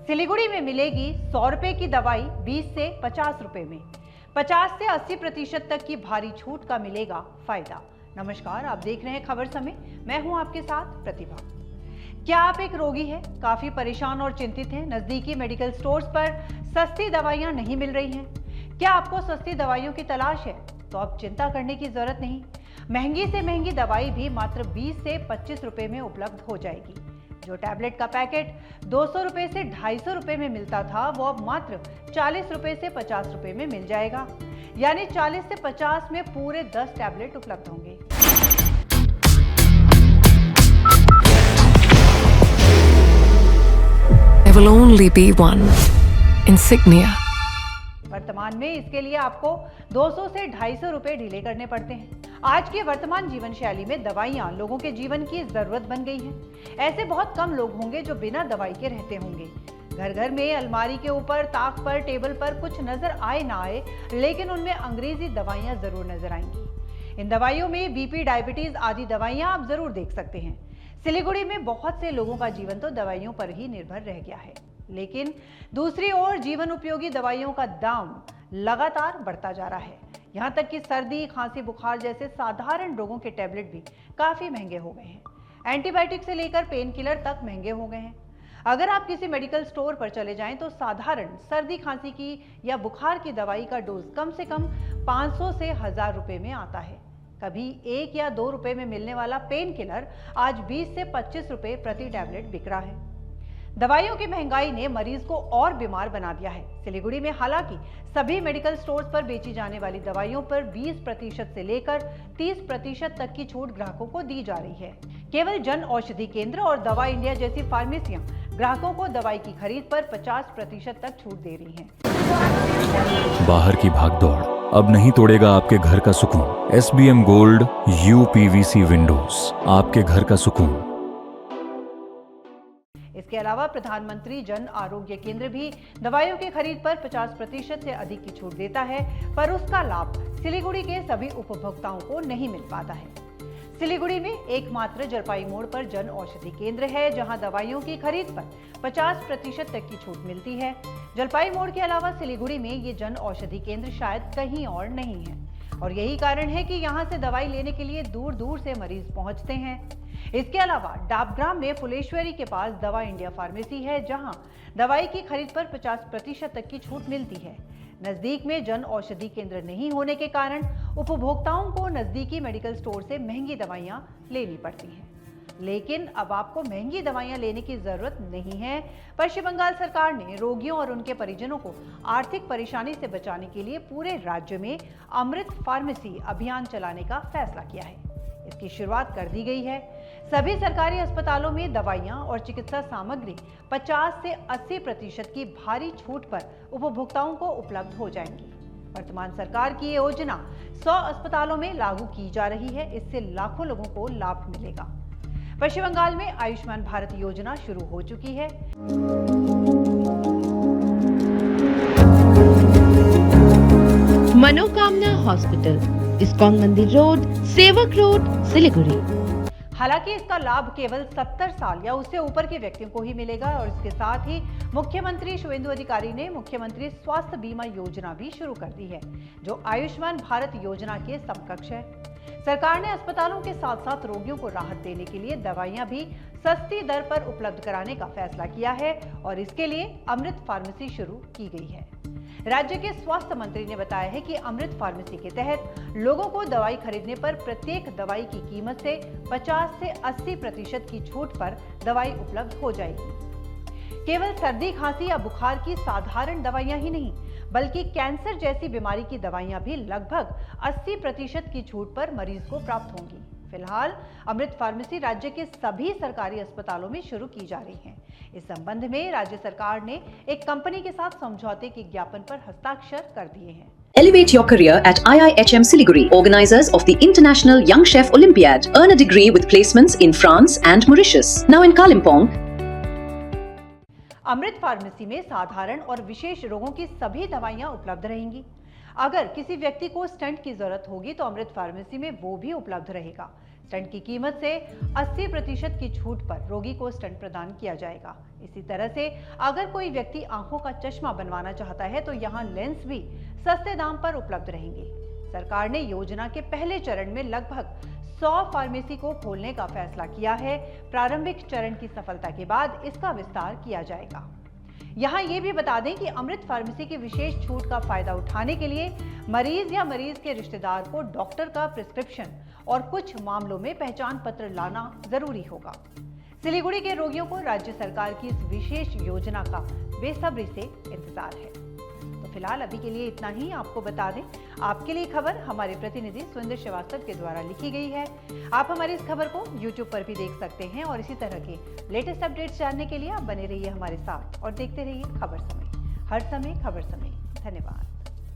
सिलीगुड़ी में मिलेगी 100 रुपए की दवाई 20 से 50 रुपए में। 50 से 80% तक की भारी छूट का मिलेगा फायदा। नमस्कार, आप देख रहे हैं खबर समय। मैं हूं आपके साथ प्रतिभा। क्या आप एक रोगी हैं, काफी परेशान और चिंतित हैं? नजदीकी मेडिकल स्टोर्स पर सस्ती दवाइयां नहीं मिल रही हैं। क्या आपको सस्ती दवाइयों की तलाश है? तो अब चिंता करने की जरूरत नहीं। महंगी से महंगी दवाई भी मात्र 20 से 25 रुपए में उपलब्ध हो जाएगी। जो टैबलेट का पैकेट 200 रुपए से 250 रुपए में मिलता था, वो अब मात्र 40 रुपए से 50 रुपए में मिल जाएगा। यानी 40 से 50 में पूरे 10 टैबलेट उपलब्ध होंगे। There will only be one insignia. वर्तमान में इसके लिए आपको 200 से 250 रुपए ढीले करने पड़ते हैं। आज के वर्तमान जीवन शैली में दवाइयां लोगों के जीवन की जरूरत बन गई हैं। ऐसे बहुत कम लोग होंगे जो बिना दवाई के रहते होंगे। घर घर में अलमारी के ऊपर, ताक पर, टेबल पर कुछ नजर आए ना आए, लेकिन उनमें अंग्रेजी दवाइयां जरूर नजर आएंगी। इन दवाइयों में बीपी, डायबिटीज आदि दवाइयां आप जरूर देख सकते हैं। सिलीगुड़ी में बहुत से लोगों का जीवन तो दवाइयों पर ही निर्भर रह गया है, लेकिन दूसरी ओर जीवन उपयोगी दवाइयों का दाम लगातार बढ़ता जा रहा है। यहाँ तक कि सर्दी, खांसी, बुखार जैसे साधारण रोगों के टैबलेट भी काफी महंगे हो गए हैं। एंटीबायोटिक से लेकर पेन किलर तक महंगे हो गए हैं। अगर आप किसी मेडिकल स्टोर पर चले जाएं तो साधारण सर्दी, खांसी की या बुखार की दवाई का डोज कम से कम 500 से 1000 रुपए में आता है। कभी 1 या 2 रुपए में मिलने वाला पेन किलर आज 20 से 25 रुपए प्रति टैबलेट बिक रहा है। दवाइयों की महंगाई ने मरीज को और बीमार बना दिया है। सिलीगुड़ी में हालांकि सभी मेडिकल स्टोर्स पर बेची जाने वाली दवाइयों पर 20% से लेकर 30% तक की छूट ग्राहकों को दी जा रही है। केवल जन औषधि केंद्र और दवा इंडिया जैसी फार्मेसियां ग्राहकों को दवाई की खरीद पर 50% तक छूट दे रही हैं। बाहर की भागदौड़ अब नहीं तोड़ेगा आपके घर का सुकून। SBM गोल्ड UPVC विंडोज, आपके घर का सुकून। इसके अलावा प्रधानमंत्री जन आरोग्य केंद्र भी दवाइयों की खरीद पर 50% से अधिक की छूट देता है, पर उसका लाभ सिलीगुड़ी के सभी उपभोक्ताओं को नहीं मिल पाता है। सिलीगुड़ी में एकमात्र जलपाई मोड़ पर जन औषधि केंद्र है, जहां दवाइयों की खरीद पर 50% तक की छूट मिलती है। जलपाई मोड़ के अलावा सिलीगुड़ी में ये जन औषधि केंद्र शायद कहीं और नहीं है, और यही कारण है कि यहाँ से दवाई लेने के लिए दूर दूर से मरीज पहुंचते हैं। इसके अलावा डाबग्राम में फुलेश्वरी के पास दवा इंडिया फार्मेसी है, जहां दवाई की खरीद पर 50% तक की छूट मिलती है। नजदीक में जन औषधि केंद्र नहीं होने के कारण उपभोक्ताओं को नजदीकी मेडिकल स्टोर से महंगी दवाइयां लेनी पड़ती हैं। लेकिन अब आपको महंगी दवाइयां लेने की जरूरत नहीं है। पश्चिम बंगाल सरकार ने रोगियों और उनके परिजनों को आर्थिक परेशानी से बचाने के लिए पूरे राज्य में अमृत फार्मेसी अभियान चलाने का फैसला किया है। इसकी शुरुआत कर दी गई है। सभी सरकारी अस्पतालों में दवाइयां और चिकित्सा सामग्री 50 से 80% की भारी छूट पर उपभोक्ताओं को उपलब्ध हो जाएंगी। वर्तमान सरकार की ये योजना 100 अस्पतालों में लागू की जा रही है। इससे लाखों लोगों को लाभ मिलेगा। पश्चिम बंगाल में आयुष्मान भारत योजना शुरू हो चुकी है। मनोकामना हॉस्पिटल, इस्कॉन मंदिर रोड, सेवक रोड, सिलीगुड़ी। हालांकि इसका लाभ केवल 70 साल या उससे ऊपर के व्यक्तियों को ही मिलेगा, और इसके साथ ही मुख्यमंत्री शुवेंदु अधिकारी ने मुख्यमंत्री स्वास्थ्य बीमा योजना भी शुरू कर दी है, जो आयुष्मान भारत योजना के समकक्ष है। सरकार ने अस्पतालों के साथ साथ रोगियों को राहत देने के लिए दवाइयां भी सस्ती दर पर उपलब्ध कराने का फैसला किया है, और इसके लिए अमृत फार्मेसी शुरू की गई है। राज्य के स्वास्थ्य मंत्री ने बताया है कि अमृत फार्मेसी के तहत लोगों को दवाई खरीदने पर प्रत्येक दवाई की कीमत से 50 से 80% की छूट पर दवाई उपलब्ध हो जाएगी। केवल सर्दी, खांसी या बुखार की साधारण दवाइयां ही नहीं, बल्कि कैंसर जैसी बीमारी की दवाइयां भी लगभग 80% की छूट पर मरीज को प्राप्त होंगी। फिलहाल अमृत फार्मेसी राज्य के सभी सरकारी अस्पतालों में शुरू की जा रही है। इस संबंध में राज्य सरकार ने एक कंपनी के साथ समझौते के ज्ञापन पर हस्ताक्षर कर दिए हैं। Elevate your career at IIHM Siliguri, organizers of the International Young Chef Olympiad. Earn a degree with placements in France and Mauritius. Now in Kalimpong. Amrit pharmacy में साधारण और विशेष रोगों की सभी दवाइयां उपलब्ध रहेंगी। अगर किसी व्यक्ति को स्टंट की जरूरत होगी तो अमृत फार्मेसी में वो भी उपलब्ध रहेगा। स्टंट की कीमत से 80% की छूट पर रोगी को स्टंट प्रदान किया जाएगा। इसी तरह से अगर कोई व्यक्ति आंखों का चश्मा बनवाना चाहता है तो यहाँ लेंस भी सस्ते दाम पर उपलब्ध रहेंगे। सरकार ने योजना के पहले चरण में लगभग 100 फार्मेसी को खोलने का फैसला किया है। प्रारंभिक चरण की सफलता के बाद इसका विस्तार किया जाएगा। यहाँ ये भी बता दें कि अमृत फार्मेसी की विशेष छूट का फायदा उठाने के लिए मरीज या मरीज के रिश्तेदार को डॉक्टर का प्रिस्क्रिप्शन और कुछ मामलों में पहचान पत्र लाना जरूरी होगा। सिलीगुड़ी के रोगियों को राज्य सरकार की इस विशेष योजना का बेसब्री से इंतजार है। तो फिलहाल अभी के लिए इतना ही। आपको बता दें, आपके लिए खबर हमारे प्रतिनिधि सुंदर श्रीवास्तव के द्वारा लिखी गई है। आप हमारी इस खबर को YouTube पर भी देख सकते हैं और इसी तरह के लेटेस्ट अपडेट्स जानने के लिए आप बने रहिए हमारे साथ और देखते रहिए खबर समय। हर समय खबर समय। धन्यवाद।